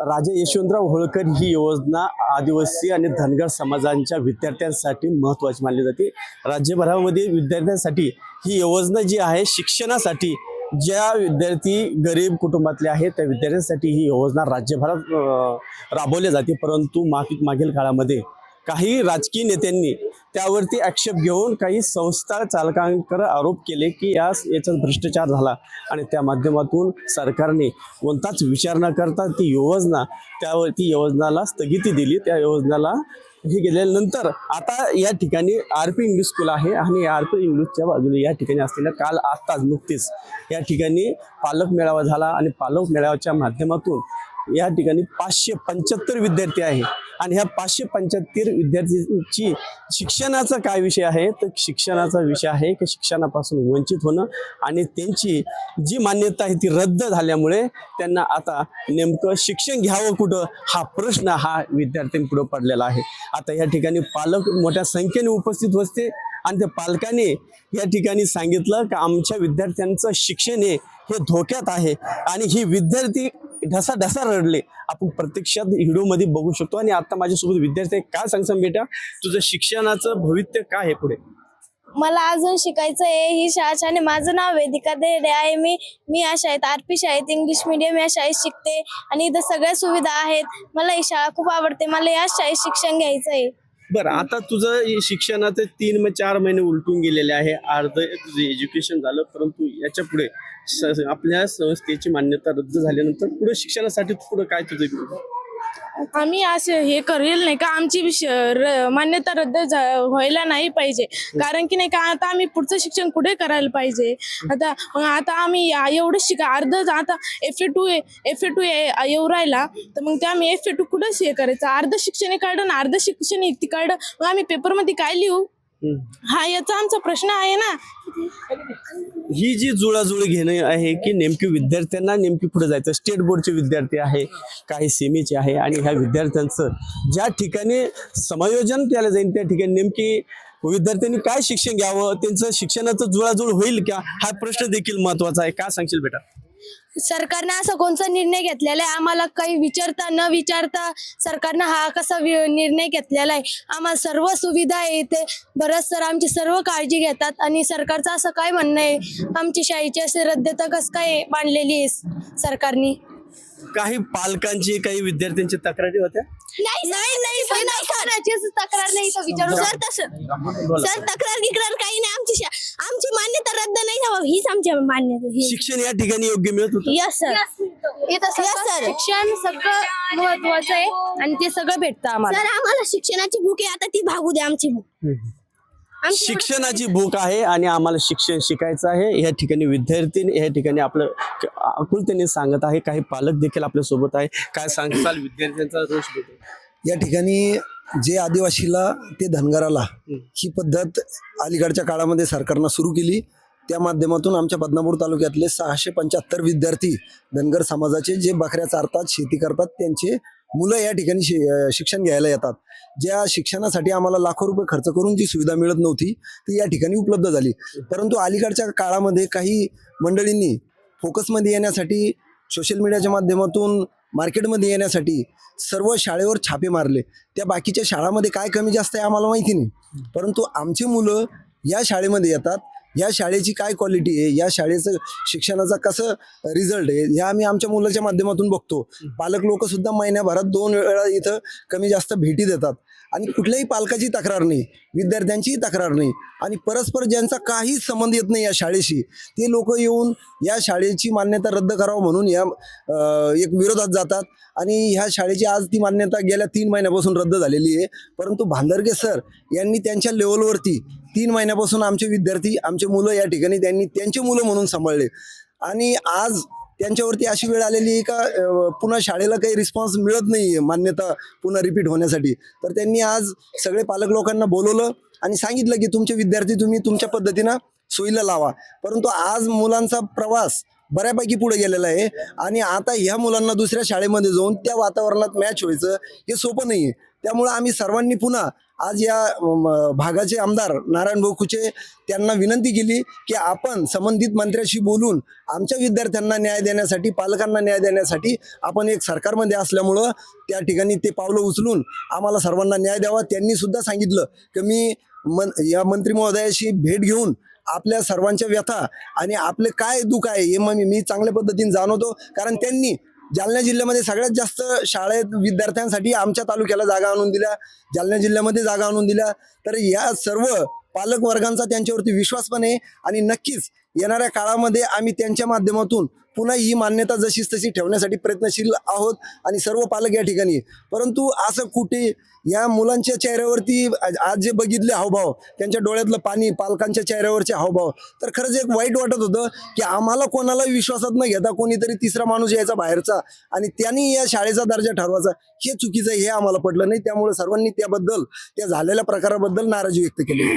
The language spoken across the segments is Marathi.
राजे यशवंतराव होळकर ही योजना आदिवासी आणि धनगर समाजांच्या विद्यार्थ्यांसाठी महत्त्वाची मानली जाते। राज्यभरामध्ये विद्यार्थ्यांसाठी ही योजना जी आहे शिक्षणासाठी ज्या विद्यार्थी गरीब कुटुंबातले आहेत त्या विद्यार्थ्यांसाठी ही योजना राज्यभरात राबवली जाते। परंतु मागील काळामध्ये काही राजकीय नेत्यांनी त्यावरती आक्षेप घेऊन काही संस्था चालकांवर आरोप केले की याच्यात भ्रष्टाचार झाला आणि त्या माध्यमातून सरकारने कोणताच विचार न करता ती योजनाला स्थगिती दिली। त्या योजनाला हे गेल्यानंतर आता या ठिकाणी आरपी इंग्लिश स्कूल आहे आणि आरपी इंग्लिशच्या बाजूने या ठिकाणी असलेल्या आताच नुकतीच या ठिकाणी पालक मेळावा झाला आणि पालक मेळाव्याच्या माध्यमातून या ठिकाणी 575 विद्यार्थी आहे आणि ह्या 575 विद्यार्थ्यांची शिक्षणाचा काय विषय आहे तर शिक्षणाचा विषय आहे की शिक्षणापासून वंचित होणं आणि त्यांची जी मान्यता आहे ती रद्द झाल्यामुळे त्यांना आता नेमकं शिक्षण घ्यावं कुठं हा प्रश्न हा विद्यार्थ्यांपुढे पडलेला आहे। आता या ठिकाणी पालक मोठ्या संख्येने उपस्थित होते आणि त्या पालकांनी या ठिकाणी सांगितलं की आमच्या विद्यार्थ्यांचं शिक्षण हे धोक्यात आहे आणि ही विद्यार्थी ढसा रडले। आपण प्रत्यक्षात व्हिडिओमध्ये बघू शकतो आणि आता माझ्यासोबत विद्यार्थी काय सांगसान बेटा तुझं शिक्षणाचं भविष्य काय आहे पुढे? मला अजून शिकायचं आहे। ही शाळा छान आहे। माझं नाव वेदिका देडे आहे। मी या शाळेत आरपी शाळेत इंग्लिश मीडियम या शाळेत शिकते आणि इथं सगळ्या सुविधा आहेत। मला ही शाळा खूप आवडते। मला या शाळेत शिक्षण घ्यायचं आहे। बरं, आता तुझं शिक्षणाचे 3-4 महिने उलटून गेलेले आहे, अर्ध तुझं एज्युकेशन झालं, परंतु याच्या पुढे आपल्या संस्थेची मान्यता रद्द झाल्यानंतर पुढे शिक्षणासाठी पुढे काय तुझं? आम्ही असं हे करेल नाही का आमची मान्यता रद्द व्हायला नाही पाहिजे, कारण की नाही का आता आम्ही पुढचं शिक्षण कुठे करायला पाहिजे। आता आम्ही एवढं अर्ध आता FA2 येऊ राहिला तर मग ते आम्ही FA2 कुठंच हे करायचं, अर्ध शिक्षण काढलं ना अर्ध शिक्षण ती काढलं मग आम्ही पेपरमध्ये काय लिहू? हा याचा आमचा प्रश्न आहे ना। ही जी जुळाजुळ घेणं आहे की नेमकी विद्यार्थ्यांना नेमकी पुढे जायचं, स्टेट बोर्डचे विद्यार्थी आहे काही सेमीचे आहे आणि ह्या विद्यार्थ्यांचं ज्या ठिकाणी समायोजन केलं जाईल त्या ठिकाणी नेमकी विद्यार्थ्यांनी काय शिक्षण घ्यावं, त्यांचं शिक्षणाचं जुळाजुळ होईल का हा प्रश्न देखील महत्वाचा आहे। काय सांगशील बेटा? सरकारने असा कोणता निर्णय घेतलेला आहे? आम्हाला काही विचारता न विचारता सरकारने हा कसा निर्णय घेतलेला आहे? आम्हाला सर्व सुविधा आहे इथे, बरंच सर आमची सर्व काळजी घेतात आणि सरकारचं असं काय म्हणणं आहे आमची शाळेची असे रद्दता कसं काय मांडलेली आहे सरकारने? काही पालकांची काही विद्यार्थ्यांची तक्रारी होत्या? तक्रार नाही तर विचारू सर तसं सर तक्रार काही नाही। आमची मान्यता रद्द नाही व्हावी हीच आमची मान्यता। शिक्षण या ठिकाणी योग्य मिळत होतं? यस सर, शिक्षण सगळं महत्वाचं आहे आणि ते सगळं भेटतं आम्हाला। सर आम्हाला शिक्षणाची भूक आहे, आता ती भागू दे आमची भूक। शिक्षणाची भूक आहे आणि आम्हाला शिक्षण शिकायचं आहे या ठिकाणी विद्यार्थी या ठिकाणी आपलं आकुलतेने सांगत आहे। काही पालक देखील आपल्या सोबत आहे, काय सांगताल विद्यार्थ्यांचा रोष बघून? या ठिकाणी जे आदिवासीला ते धनगराला ही पद्धत अलीकडच्या काळामध्ये सरकारनं सुरू केली, त्या माध्यमातून आमच्या बदनापूर तालुक्यातले 675 विद्यार्थी धनगर समाजाचे जे बकऱ्या चारतात शेती करतात त्यांचे मुलं या ठिकाणी शिक्षण घ्यायला येतात। ज्या शिक्षणासाठी आम्हाला लाखो रुपये खर्च करून जी सुविधा मिळत नव्हती ती या ठिकाणी उपलब्ध झाली। परंतु अलीकडच्या काळामध्ये काही मंडळींनी फोकसमध्ये येण्यासाठी सोशल मीडियाच्या माध्यमातून मार्केटमध्ये येण्यासाठी सर्व शाळेवर छापे मारले। त्या बाकीच्या शाळांमध्ये काय कमी जास्त आहे आम्हाला माहिती नाही, परंतु आमची मुलं या शाळेमध्ये येतात, या शाळेची काय क्वालिटी आहे, या शाळेचं शिक्षणाचा कसं रिझल्ट आहे हे आम्ही आमच्या मुलाच्या माध्यमातून बघतो। पालक लोक सुद्धा महिन्याभरात 2 वेळा इथं कमी जास्त भेटी देतात आणि कुठल्याही पालकाची तक्रार नाही, विद्यार्थ्यांचीही तक्रार नाही आणि परस्पर ज्यांचा काहीच संबंध येत नाही या शाळेशी ते लोक येऊन या शाळेची मान्यता रद्द करावं म्हणून या एक विरोधात जातात आणि ह्या शाळेची आज ती मान्यता गेल्या 3 महिन्यापासून रद्द झालेली आहे। परंतु भांदरगे सर यांनी त्यांच्या लेवलवरती 3 महिन्यापासून आमचे विद्यार्थी आमचे मुलं या ठिकाणी त्यांनी त्यांचे मुलं म्हणून सांभाळले आणि आज त्यांच्यावरती अशी वेळ आलेली आहे का पुन्हा शाळेला काही रिस्पॉन्स मिळत नाही आहे मान्यता पुन्हा रिपीट होण्यासाठी। तर त्यांनी आज सगळे पालक लोकांना बोलवलं आणि सांगितलं की तुमचे विद्यार्थी तुम्ही तुमच्या पद्धतीनं सोयीला लावा। परंतु आज मुलांचा प्रवास बऱ्यापैकी पुढे गेलेला आहे आणि आता ह्या मुलांना दुसऱ्या शाळेमध्ये जाऊन त्या वातावरणात मॅच व्हायचं हे सोपं नाही आहे। त्यामुळे आम्ही सर्वांनी पुन्हा आज या भागाचे आमदार नारायण भाऊ खुचे त्यांना विनंती केली की आपण संबंधित मंत्र्याशी बोलून आमच्या विद्यार्थ्यांना न्याय देण्यासाठी, पालकांना न्याय देण्यासाठी आपण एक सरकारमध्ये असल्यामुळं त्या ठिकाणी ते पावलं उचलून आम्हाला सर्वांना न्याय द्यावा. त्यांनी सुद्धा सांगितलं की मी या मंत्री महोदयाशी भेट घेऊन आपल्या सर्वांच्या व्यथा आणि आपले काय दुःख आहे हे मी चांगल्या पद्धतीने जाणवतो. कारण त्यांनी जालना जिल्ह्यामध्ये सगळ्यात जास्त शाळेत विद्यार्थ्यांसाठी आमच्या तालुक्याला जागा आणून दिल्या, जालना जिल्ह्यामध्ये जागा आणून दिल्या. तर या सर्व पालक वर्गांचा त्यांच्यावरती विश्वास पण आहे आणि नक्कीच येणाऱ्या काळामध्ये आम्ही त्यांच्या माध्यमातून पुन्हा ही मान्यता जशीच तशी ठेवण्यासाठी प्रयत्नशील आहोत आणि सर्व पालक या ठिकाणी. परंतु असं कुठे या मुलांच्या चेहऱ्यावरती आज जे बघितले हावभाव, त्यांच्या डोळ्यातलं पाणी, पालकांच्या चेहऱ्यावरचे हावभाव, तर खरंच एक वाईट वाटत होतं की आम्हाला कोणाला विश्वासात न घेता कोणीतरी तिसरा माणूस यायचा बाहेरचा आणि त्यांनी या शाळेचा दर्जा ठरवायचा, हे चुकीचं हे आम्हाला पटलं नाही. त्यामुळे सर्वांनी त्याबद्दल, त्या झालेल्या प्रकाराबद्दल नाराजी व्यक्त केली.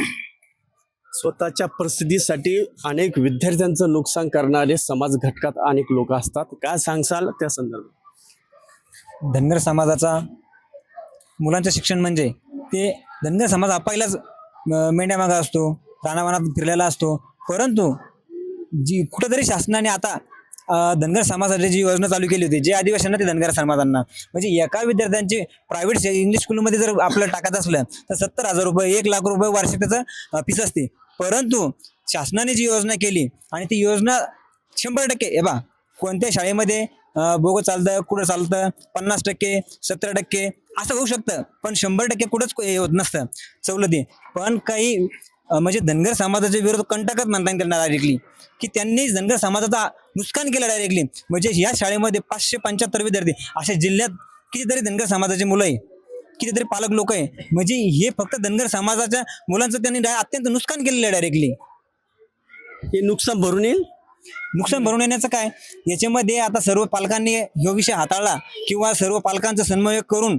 स्वतःच्या प्रसिद्धीसाठी अनेक विद्यार्थ्यांचं नुकसान करणारे समाज घटकात अनेक लोक असतात. काय सांगसाल त्या संदर्भात? धनगर समाजाचा मुलांचं शिक्षण म्हणजे ते धनगर समाज हा पहिलाच मेंढ्या मागा असतो, रानावनात फिरलेला असतो. परंतु जी कुठंतरी शासनाने आता धनगर समाजाची जी योजना चालू केली होती, जे आदिवासींना ते धनगर समाजांना, म्हणजे एका विद्यार्थ्यांची प्रायव्हेट इंग्लिश स्कूलमध्ये जर आपल्याला टाकायचं असलं तर 70,000 रुपये, 1,00,000 रुपये वार्षिक त्याचं फीस असते. परंतु शासनाने जी योजना केली आणि ती योजना 100% हे बा कोणत्या शाळेमध्ये बोगस चालतं, कुठं चालतं, 50%, 70% असं होऊ शकतं, पण 100% कुठंच हे होत नसतं सवलती. पण काही म्हणजे धनगर समाजाच्या विरोधात कंटकच म्हणता येईल डायरेक्टली, की त्यांनी धनगर समाजाचा नुकसान केलं डायरेक्टली. म्हणजे या शाळेमध्ये 575 विद्यार्थी, अशा जिल्ह्यात कितीतरी धनगर समाजाची मुलं आहे, कितीतरी पालक लोक आहे, म्हणजे हे फक्त धनगर समाजाच्या मुलांचं त्यांनी अत्यंत नुकसान केलेलं आहे डायरेक्टली. हे नुकसान भरून येईल. नुकसान भरून येण्याचं काय, याच्यामध्ये आता सर्व पालकांनी हा विषय हाताळला किंवा सर्व पालकांचा समन्वय करून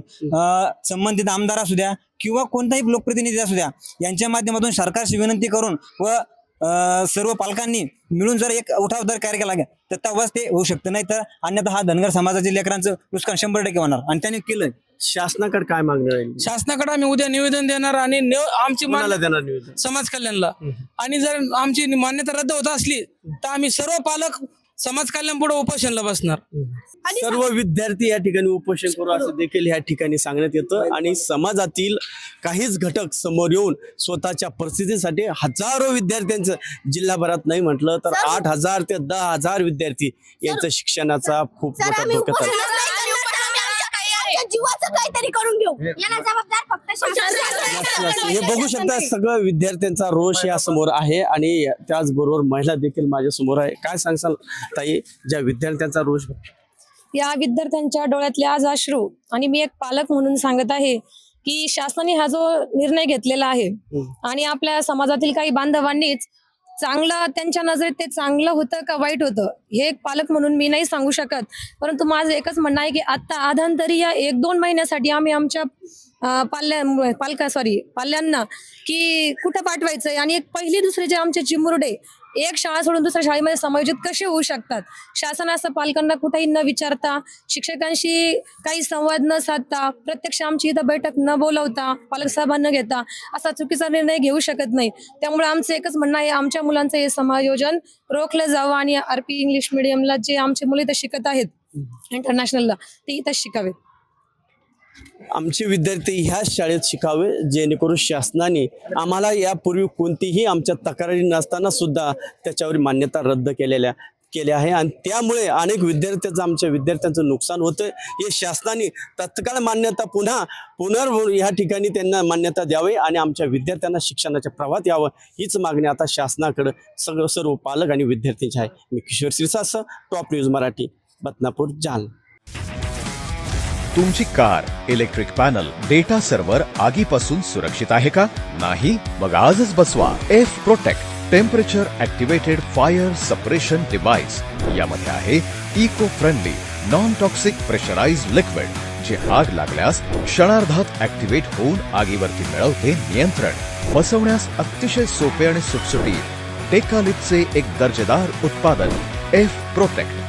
संबंधित आमदार असू द्या किंवा कोणताही लोकप्रतिनिधी असू द्या, यांच्या माध्यमातून सरकारशी विनंती करून व सर्व पालकांनी मिळून जर एक उठावदार कार्य केला तर तेव्हाच ते होऊ शकतं. नाही तर अन्यथा हा धनगर समाजाच्या लेकरांचं नुकसान 100% होणार आणि त्यांनी केलं. शासनाकडे काय मागणं राहील? शासनाकडे आम्ही उद्या निवेदन देणार आणि आमची कोणाला देणार निवेदन? समाज कल्याणला. आणि जर आमची मान्यता रद्द होत असली तर आम्ही सर्व पालक समाज कल्याण पुढे उपोषणला बसणार. सर्व विद्यार्थी या ठिकाणी उपोषण करू असं देखील या ठिकाणी सांगण्यात येतं. आणि समाजातील काहीच घटक समोर येऊन स्वतःच्या परिस्थितीसाठी हजारो विद्यार्थ्यांचं, जिल्हाभरात नाही म्हटलं तर 8,000 ते 10,000 विद्यार्थी यांचं शिक्षणाचा खूप मोठा धोक्यात आहे. जीवाचं काहीतरी करून घेऊ, याला जबाबदार फक्त शासन. हे बघू शकता, सगळं विद्यार्थ्यांचा रोष या समोर आहे आणि त्याचबरोबर महिला देखील माझ्या समोर आहे. काय सांगसाल ताई, ज्या विद्यार्थ्यांचा रोष? या विद्यार्थ्यांच्या डोळ्यातले आज अश्रू, आणि मी एक पालक म्हणून सांगत आहे की शासनाने हा जो निर्णय घेतलेला आहे आणि आपल्या समाजातील काही बांधवांनीच चांगलं, त्यांच्या नजरेत ते चांगलं होतं का वाईट होतं हे एक पालक म्हणून मी नाही सांगू शकत. परंतु माझं एकच म्हणणं आहे की आता आधांतरी या 1-2 महिन्यासाठी आम्ही आमच्या पाल्यांना की कुठं पाठवायचंय, आणि एक पहिली दुसरी जे आमचे चिमुरडे एक शाळा सोडून दुसऱ्या शाळेमध्ये समायोजित कसे होऊ शकतात. शासन असं पालकांना कुठेही न विचारता, शिक्षकांशी काही संवाद न साधता, प्रत्यक्ष आमची इथं बैठक न बोलवता, पालक सभा न घेता असा चुकीचा निर्णय घेऊ शकत नाही. त्यामुळे आमचं एकच म्हणणं आहे, आमच्या मुलांचं हे समायोजन रोखलं जावं आणि RP इंग्लिश मिडियमला जे आमचे मुलं इथं शिकत आहेत इंटरनॅशनलला, ते इथंच शिकावे. आमचे विद्यार्थी ह्याच शाळेत शिकावे, जेणेकरून शासनाने आम्हाला यापूर्वी कोणतीही आमच्या तक्रारी नसताना सुद्धा त्याच्यावर मान्यता रद्द केल्या आहे. आणि त्यामुळे अनेक आमच्या विद्यार्थ्यांचं नुकसान होतं. हे शासनाने तत्काळ मान्यता ह्या ठिकाणी त्यांना मान्यता द्यावी आणि आमच्या विद्यार्थ्यांना शिक्षणाच्या प्रवाहात यावं, हीच मागणी आता शासनाकडे सर्व पालक आणि विद्यार्थ्यांची आहे. मी किशोर सिरसासह टॉप न्यूज मराठी, बदनापूर, जालना. तुमची car, electric panel, data server आगीपासून सुरक्षित आहे का? नाही? मग आजच बसवा F protect temperature activated fire suppression device. यामध्ये आहे eco friendly non toxic pressurised liquid, जे आग लागल्यास क्षणार्धात ऍक्टिव्हेट होऊन आगीवरती मिळवते नियंत्रण. बसवण्यास अतिशय सोपे आणि सुटसुटीत टेकालिपचे एक दर्जेदार उत्पादन एफ प्रोटेक्ट.